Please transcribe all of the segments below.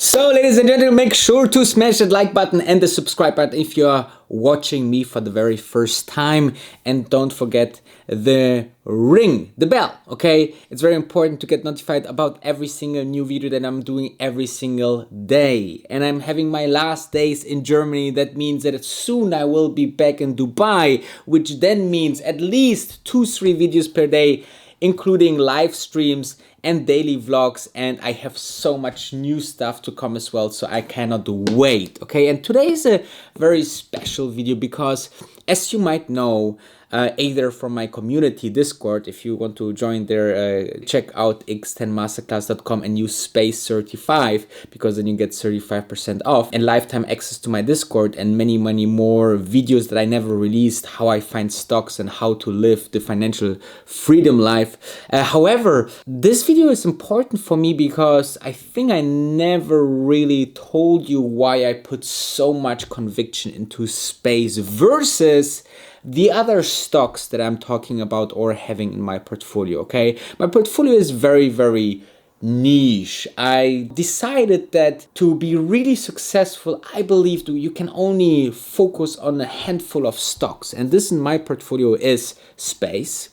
So, ladies and gentlemen, make sure to smash that like button and the subscribe button if you are watching me for the very first time. And don't forget the bell, okay? It's very important to get notified about every single new video that I'm doing every single day. And I'm having my last days in Germany. That means that soon I will be back in Dubai, which then means at least 2-3 videos per day, including live streams and daily vlogs, and I have so much new stuff to come as well, so I cannot wait. Okay, and today is a very special video because, as you might know, either from my community Discord, if you want to join there, check out x10masterclass.com and use space35 because then you get 35% off and lifetime access to my Discord and many more videos that I never released, how I find stocks and how to live the financial freedom life. However, this video is important for me because I think I never really told you why I put so much conviction into space versus the other stocks that I'm talking about or having in my portfolio, okay? My portfolio is very niche. I decided that to be really successful, I believe that you can only focus on a handful of stocks. And this in my portfolio is space,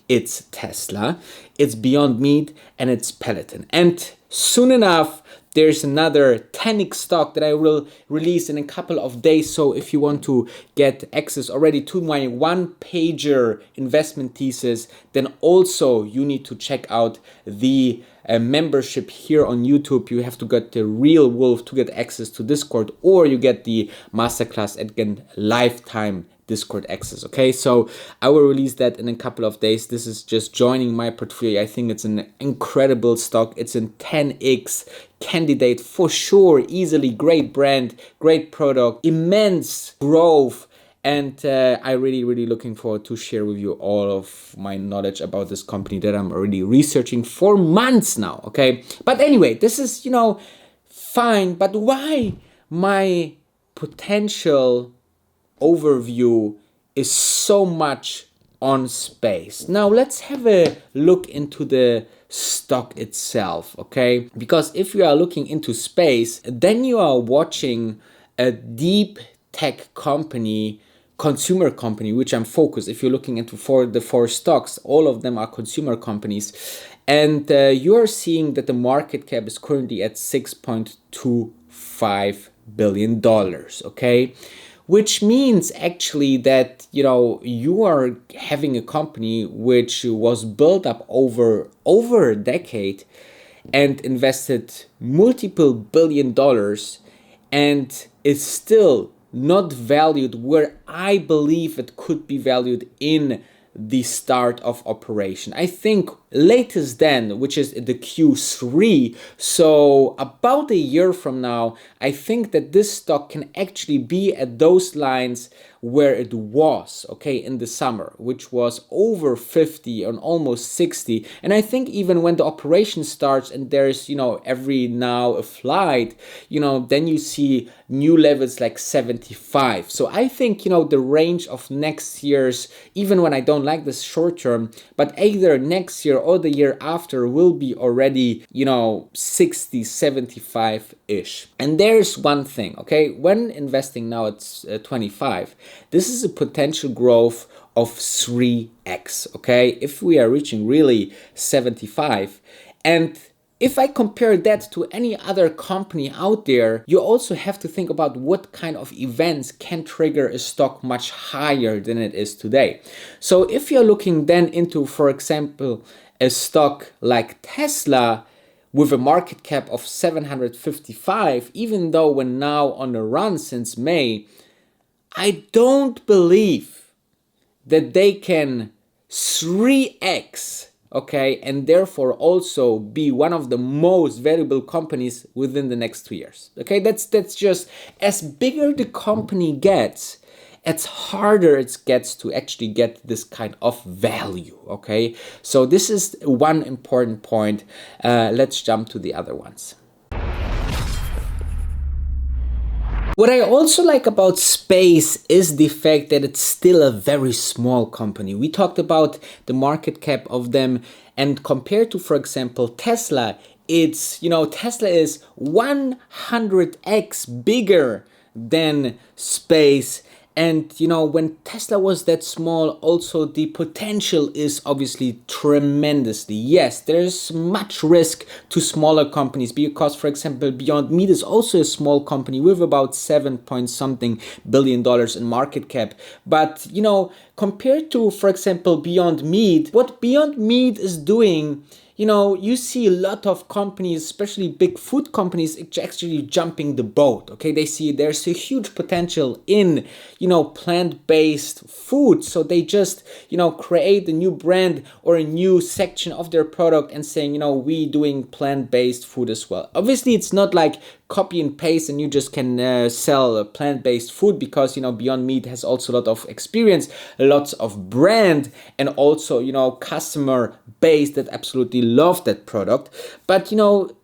it's Tesla, it's Beyond Meat, and it's Peloton. And soon enough, there's another 10x stock that I will release in a couple of days. So if you want to get access already to my one-pager investment thesis, then also you need to check out the membership here on YouTube. You have to get the real wolf to get access to Discord, or you get the masterclass again lifetime Discord access. Okay, so I will release that in a couple of days. This is just joining my portfolio. I think it's an incredible stock. It's a 10x candidate for sure, easily. Great brand, great product, immense growth, and I really looking forward to share with you all of my knowledge about this company that I'm already researching for months now. Okay, but anyway, this is fine, but why my potential overview is so much on space? Now let's have a look into the stock itself, okay? Because if you are looking into space, then you are watching a deep tech company, consumer company, which I'm focused. If you're looking into the four stocks, all of them are consumer companies, and you are seeing that the market cap is currently at $6.25 billion, okay? Which means actually that you are having a company which was built up over a decade and invested multiple billion dollars and is still not valued where I believe it could be valued in the start of operation. I think latest then, which is the Q3, so about a year from now, I think that this stock can actually be at those lines where it was, okay, in the summer, which was over 50 and almost 60. And I think even when the operation starts and there's, every now a flight, then you see new levels like 75. So I think, the range of next year's, even when I don't like this short term, but either next year or the year after will be already, 60, 75-ish. And there's one thing, okay, when investing now it's 25, this is a potential growth of 3x, okay, if we are reaching really 75. And if I compare that to any other company out there, you also have to think about what kind of events can trigger a stock much higher than it is today. So if you're looking then into, for example, a stock like Tesla with a market cap of 755, even though we're now on a run since May, I don't believe that they can 3x, okay, and therefore also be one of the most valuable companies within the next 2 years. Okay, that's just, as bigger the company gets, it's harder it gets to actually get this kind of value, okay? So this is one important point. Let's jump to the other ones. What I also like about space is the fact that it's still a very small company. We talked about the market cap of them, and compared to, for example, Tesla, it's, Tesla is 100x bigger than space. And when Tesla was that small, also the potential is obviously tremendously. Yes, there's much risk to smaller companies because, for example, Beyond Meat is also a small company with about 7 point something billion dollars in market cap. But compared to, for example, Beyond Meat, what Beyond Meat is doing, you see a lot of companies, especially big food companies, actually jumping the boat. Okay, they see there's a huge potential in, plant-based food. So they just, create a new brand or a new section of their product and saying, we doing plant-based food as well. Obviously, it's not like copy and paste and you just can sell plant-based food because, Beyond Meat has also a lot of experience, lots of brand, and also, customer base that absolutely love that product. But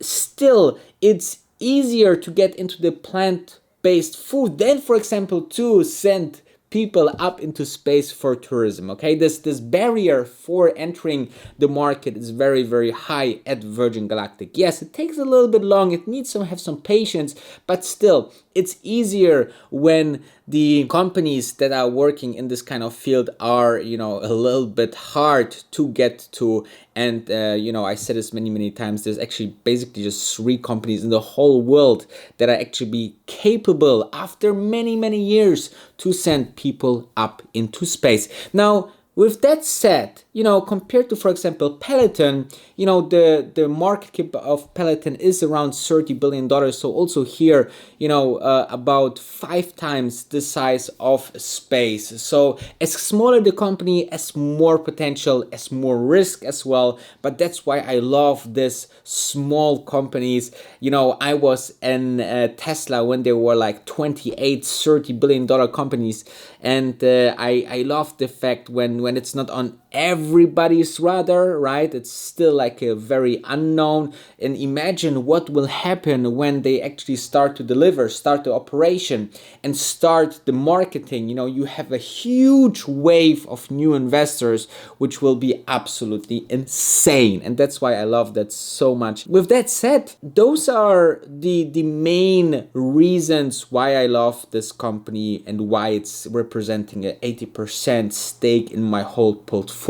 still it's easier to get into the plant-based food than, for example, to send people up into space for tourism. Okay, this barrier for entering the market is very, very high at Virgin Galactic. Yes, it takes a little bit long, it needs to have some patience, but still it's easier when the companies that are working in this kind of field are, a little bit hard to get to. And, I said this many times, there's actually basically just 3 companies in the whole world that are actually be capable after many years to send people up into space. Now, with that said, compared to, for example, Peloton, the market cap of Peloton is around $30 billion. So also here, about 5 times the size of space. So as smaller the company, as more potential, as more risk as well. But that's why I love this small companies. I was in Tesla when they were like 28, $30 billion companies. And I love the fact when it's not on everybody's radar, right? It's still like a very unknown. And imagine what will happen when they actually start to deliver, start the operation, and start the marketing. You have a huge wave of new investors, which will be absolutely insane. And that's why I love that so much. With that said, those are the main reasons why I love this company and why it's representing an 80% stake in my whole portfolio.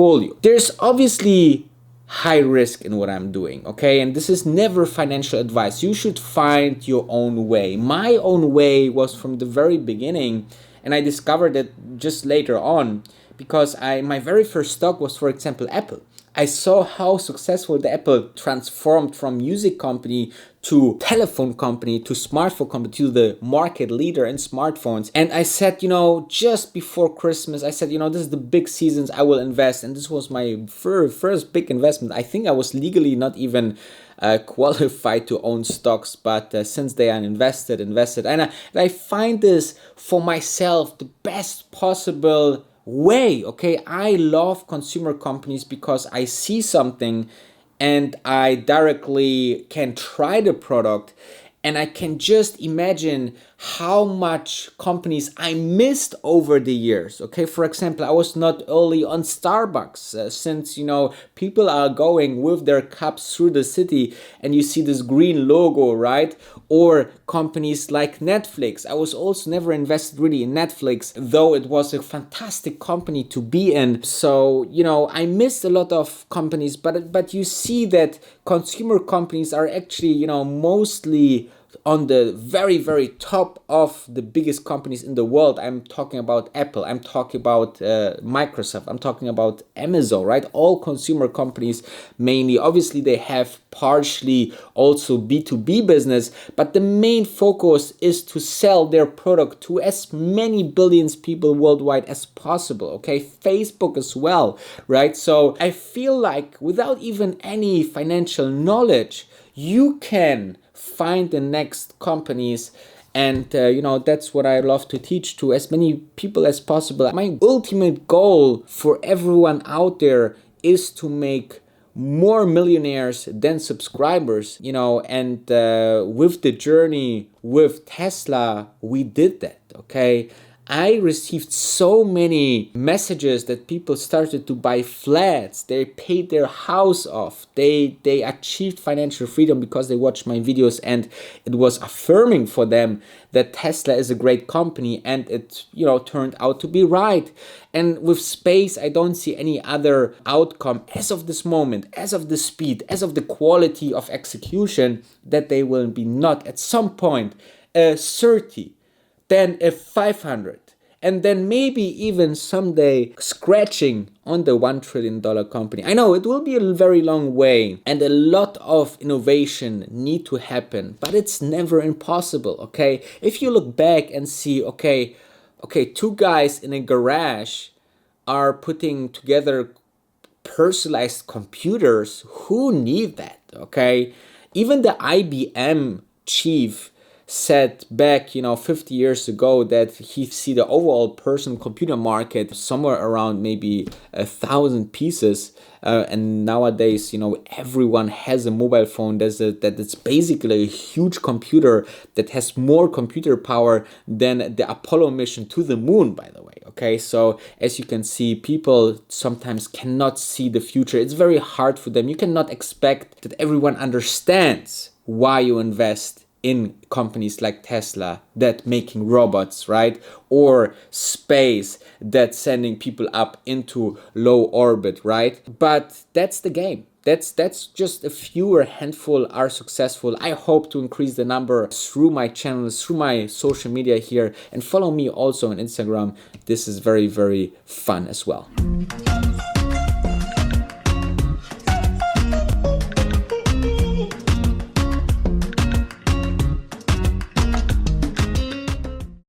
There's obviously high risk in what I'm doing, okay? And this is never financial advice. You should find your own way. My own way was from the very beginning, and I discovered it just later on because my very first stock was, for example, Apple. I saw how successful the Apple transformed from music company to telephone company to smartphone company to the market leader in smartphones. And I said, just before Christmas, I said, this is the big seasons, I will invest. And this was my first big investment. I think I was legally not even qualified to own stocks, but since they are invested. And I find this for myself the best possible way. Okay, I love consumer companies because I see something and I directly can try the product and I can just imagine how much companies I missed over the years. Okay, for example, I was not early on Starbucks since people are going with their cups through the city and you see this green logo, right? Or companies like Netflix. I was also never invested really in Netflix, though it was a fantastic company to be in. So I missed a lot of companies, but you see that consumer companies are actually mostly on the very, very top of the biggest companies in the world. I'm talking about Apple, I'm talking about Microsoft, I'm talking about Amazon, right? All consumer companies mainly. Obviously, they have partially also B2B business, but the main focus is to sell their product to as many billions people worldwide as possible, okay? Facebook as well, right? So I feel like without even any financial knowledge, you can find the next companies, and that's what I love to teach to as many people as possible. My ultimate goal for everyone out there is to make more millionaires than subscribers, and with the journey with Tesla, we did that, okay? I received so many messages that people started to buy flats, they paid their house off, they achieved financial freedom because they watched my videos, and it was affirming for them that Tesla is a great company, and it, you know, turned out to be right. And with space, I don't see any other outcome as of this moment, as of the speed, as of the quality of execution, that they will be not at some point a 30, then a 500, and then maybe even someday scratching on the $1 trillion company. I know it will be a very long way and a lot of innovation need to happen, but it's never impossible, okay? If you look back and see, okay, two guys in a garage are putting together personalized computers, who need that, okay? Even the IBM chief said back, 50 years ago that he see the overall personal computer market somewhere around maybe 1,000 pieces. And nowadays, everyone has a mobile phone that it's basically a huge computer that has more computer power than the Apollo mission to the moon, by the way. Okay, so as you can see, people sometimes cannot see the future. It's very hard for them. You cannot expect that everyone understands why you invest in companies like Tesla that making robots, right? Or space that's sending people up into low orbit, right? But that's the game. That's just a fewer handful are successful. I hope to increase the number through my channels, through my social media here, and follow me also on Instagram. This is very, very fun as well.